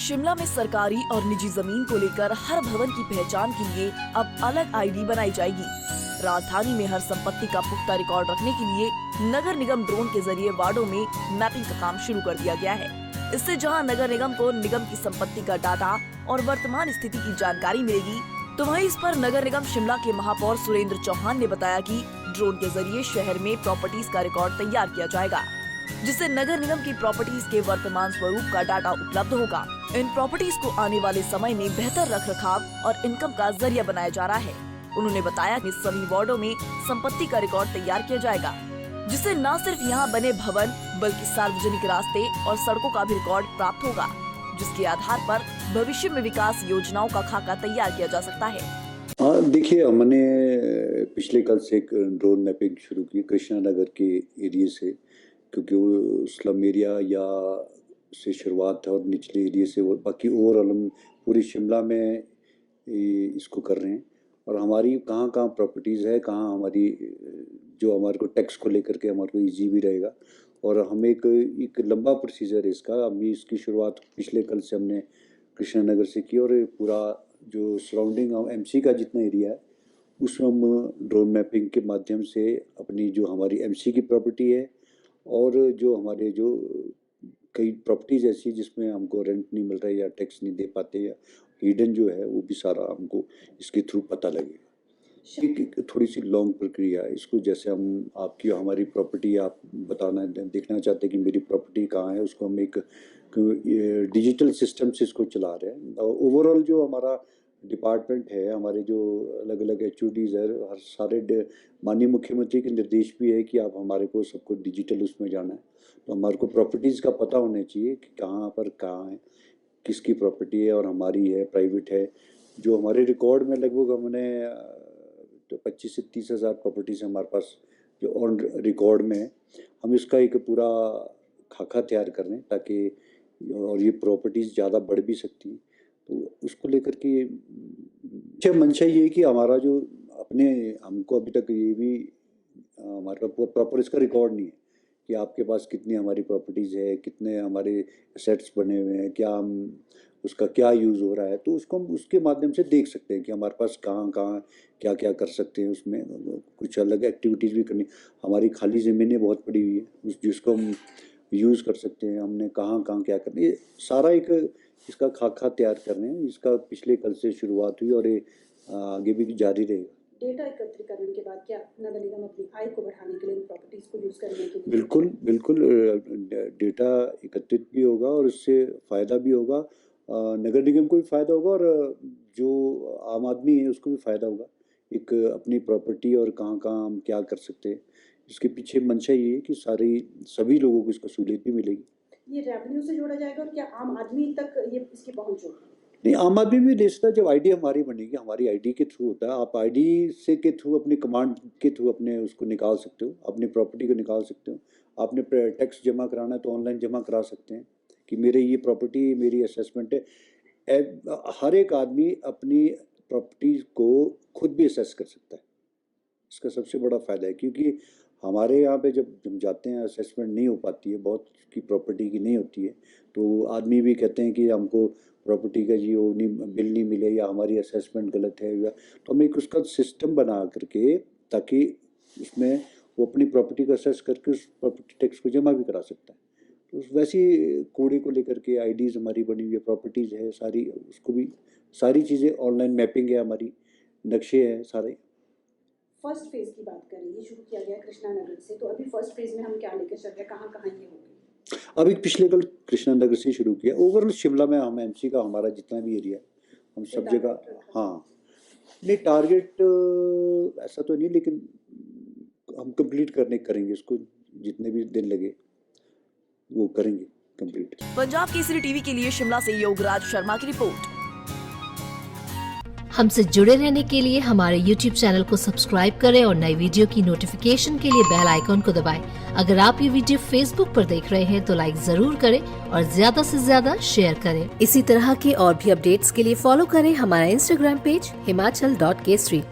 शिमला में सरकारी और निजी जमीन को लेकर हर भवन की पहचान के लिए अब अलग आईडी बनाई जाएगी। राजधानी में हर संपत्ति का पुख्ता रिकॉर्ड रखने के लिए नगर निगम ड्रोन के जरिए वार्डों में मैपिंग का काम शुरू कर दिया गया है। इससे जहां नगर निगम को निगम की संपत्ति का डाटा और वर्तमान स्थिति की जानकारी मिलेगी, तो वहीं इस पर नगर निगम शिमला के महापौर सुरेंद्र चौहान ने बताया कि ड्रोन के जरिए शहर में प्रॉपर्टीज का रिकॉर्ड तैयार किया जाएगा, जिससे नगर निगम की प्रॉपर्टीज के वर्तमान स्वरूप का डाटा उपलब्ध होगा। इन प्रॉपर्टीज को आने वाले समय में बेहतर रखरखाव और इनकम का जरिया बनाया जा रहा है। उन्होंने बताया कि सभी वार्डों में संपत्ति का रिकॉर्ड तैयार किया जाएगा, जिससे न सिर्फ यहाँ बने भवन बल्कि सार्वजनिक रास्ते और सड़कों का भी रिकॉर्ड प्राप्त होगा, जिसके आधार पर भविष्य में विकास योजनाओं का खाका तैयार किया जा सकता है। हाँ, देखिए, हमने पिछले कल से एक ड्रोन मैपिंग शुरू की कृष्णा नगर के एरिया से, क्योंकि वो स्लम एरिया या से शुरुआत है और निचले एरिया से वो बाकी ओवरऑल हम पूरी शिमला में इसको कर रहे हैं। और हमारी कहाँ कहाँ प्रॉपर्टीज़ है, कहाँ हमारी जो हमारे को टैक्स को लेकर के हमारे को ईजी भी रहेगा। और हम एक लंबा प्रोसीजर है इसका। अभी इसकी शुरुआत पिछले कल से हमने कृष्णा नगर से की और पूरा जो सराउंडिंग एमसी का जितना एरिया है उसमें हम ड्रोन मैपिंग के माध्यम से अपनी जो हमारी एमसी की प्रॉपर्टी है और जो हमारे जो कई प्रॉपर्टीज़ ऐसी जिसमें हमको रेंट नहीं मिल रहा है या टैक्स नहीं दे पाते या हिडन जो है वो भी सारा हमको इसके थ्रू पता लगेगा। एक थोड़ी सी लॉन्ग प्रक्रिया है इसको। जैसे हम आपकी हमारी प्रॉपर्टी आप बताना देखना चाहते हैं कि मेरी प्रॉपर्टी कहाँ है, उसको हम एक डिजिटल सिस्टम से इसको चला रहे हैं। और ओवरऑल जो हमारा डिपार्टमेंट है, हमारे जो अलग अलग HODs है, हर सारे माननीय मुख्यमंत्री के निर्देश भी है कि आप हमारे को सबको डिजिटल उसमें जाना है। तो हमारे को प्रॉपर्टीज़ का पता होना चाहिए कि कहाँ पर कहाँ है, किसकी प्रॉपर्टी है और हमारी है, प्राइवेट है। जो हमारे रिकॉर्ड में लगभग हमने 25 से 30 हज़ार प्रॉपर्टीज़ हमारे पास जो ऑन रिकॉर्ड में है। हम इसका एक पूरा खाका तैयार कर रहे हैं ताकि और ये प्रॉपर्टीज़ ज़्यादा बढ़ भी सकती हैं। तो उसको लेकर के अच्छा मंशा ये है कि हमारा जो अपने हमको अभी तक ये भी हमारे पास प्रॉपर इसका रिकॉर्ड नहीं है कि आपके पास कितनी हमारी प्रॉपर्टीज़ है, कितने हमारे एसेट्स बने हुए हैं, क्या हम उसका क्या यूज़ हो रहा है। तो उसको हम उसके माध्यम से देख सकते हैं कि हमारे पास कहाँ कहाँ क्या क्या कर सकते हैं। उसमें कुछ अलग एक्टिविटीज़ भी करनी। हमारी खाली ज़मीनें बहुत पड़ी हुई है जिसको हम यूज़ कर सकते हैं। हमने कहाँ कहाँ क्या करना, ये सारा एक इसका खाका तैयार कर रहे हैं। इसका पिछले कल से शुरुआत हुई और ये आगे भी जारी रहेगा। डेटा एकत्रीकरण के बाद क्या नगर निगम अपनी आय को बढ़ाने के लिए प्रॉपर्टीज को यूज करने के लिए? बिल्कुल डेटा एकत्रित भी होगा और इससे फ़ायदा भी होगा। नगर निगम को भी फ़ायदा होगा और जो आम आदमी है उसको भी फ़ायदा होगा। एक अपनी प्रॉपर्टी और कहाँ कहाँ हम क्या कर सकते हैं, इसके पीछे मंशा ये है कि सभी लोगों को इसका सहूलियत भी मिलेगी। ये रेवेन्यू से जोड़ा जाएगा और क्या आम आदमी तक ये इसकी पहुंच होगी? नहीं, आम आदमी भी ले सकता है। जब आईडी हमारी बनेगी, हमारी आईडी के थ्रू होता है। आप आईडी से के थ्रू अपनी कमांड के थ्रू अपने उसको निकाल सकते हो, अपनी प्रॉपर्टी को निकाल सकते हो। आपने टैक्स जमा कराना है तो ऑनलाइन जमा करा सकते हैं कि मेरे ये प्रॉपर्टी मेरी असेसमेंट है। हर एक आदमी अपनी प्रॉपर्टी को खुद भी असेस कर सकता है। इसका सबसे बड़ा फ़ायदा है क्योंकि हमारे यहाँ पे जब हम जाते हैं असेसमेंट नहीं हो पाती है, बहुत की प्रॉपर्टी की नहीं होती है, तो आदमी भी कहते हैं कि हमको प्रॉपर्टी का जी वो नहीं बिल नहीं मिले या हमारी असेसमेंट गलत है। या तो हम एक उसका सिस्टम बना करके ताकि उसमें वो अपनी प्रॉपर्टी को असेस करके उस प्रॉपर्टी टैक्स को जमा भी करा सकता है। तो वैसी कूड़े को लेकर के आईडीज़ हमारी बनी हुई है, प्रॉपर्टीज़ है सारी, उसको भी सारी चीज़ें ऑनलाइन मैपिंग है, हमारी नक्शे हैं सारे। फर्स्ट फेज की बात करें, ये शुरू किया गया कृष्णा नगर से, तो अभी फर्स्ट फेज में हम क्या लेकर चल रहे हैं, कहाँ कहाँ ये होगी? अभी पिछले कल कृष्णा नगर से शुरू किया। ओवरऑल शिमला में हम एमसी का हमारा जितना भी एरिया है हम सब जगह, हाँ नहीं टारगेट ऐसा तो नहीं, लेकिन हम कंप्लीट करेंगे इसको, जितने भी दिन लगे वो करेंगे कंप्लीट। पंजाब केसरी टीवी के लिए शिमला से योगराज शर्मा की रिपोर्ट। हमसे जुड़े रहने के लिए हमारे YouTube चैनल को सब्सक्राइब करें और नई वीडियो की नोटिफिकेशन के लिए बेल आइकॉन को दबाएं। अगर आप ये वीडियो Facebook पर देख रहे हैं तो लाइक जरूर करें और ज्यादा से ज्यादा शेयर करें। इसी तरह के और भी अपडेट्स के लिए फॉलो करें हमारा Instagram पेज himachal.kesri।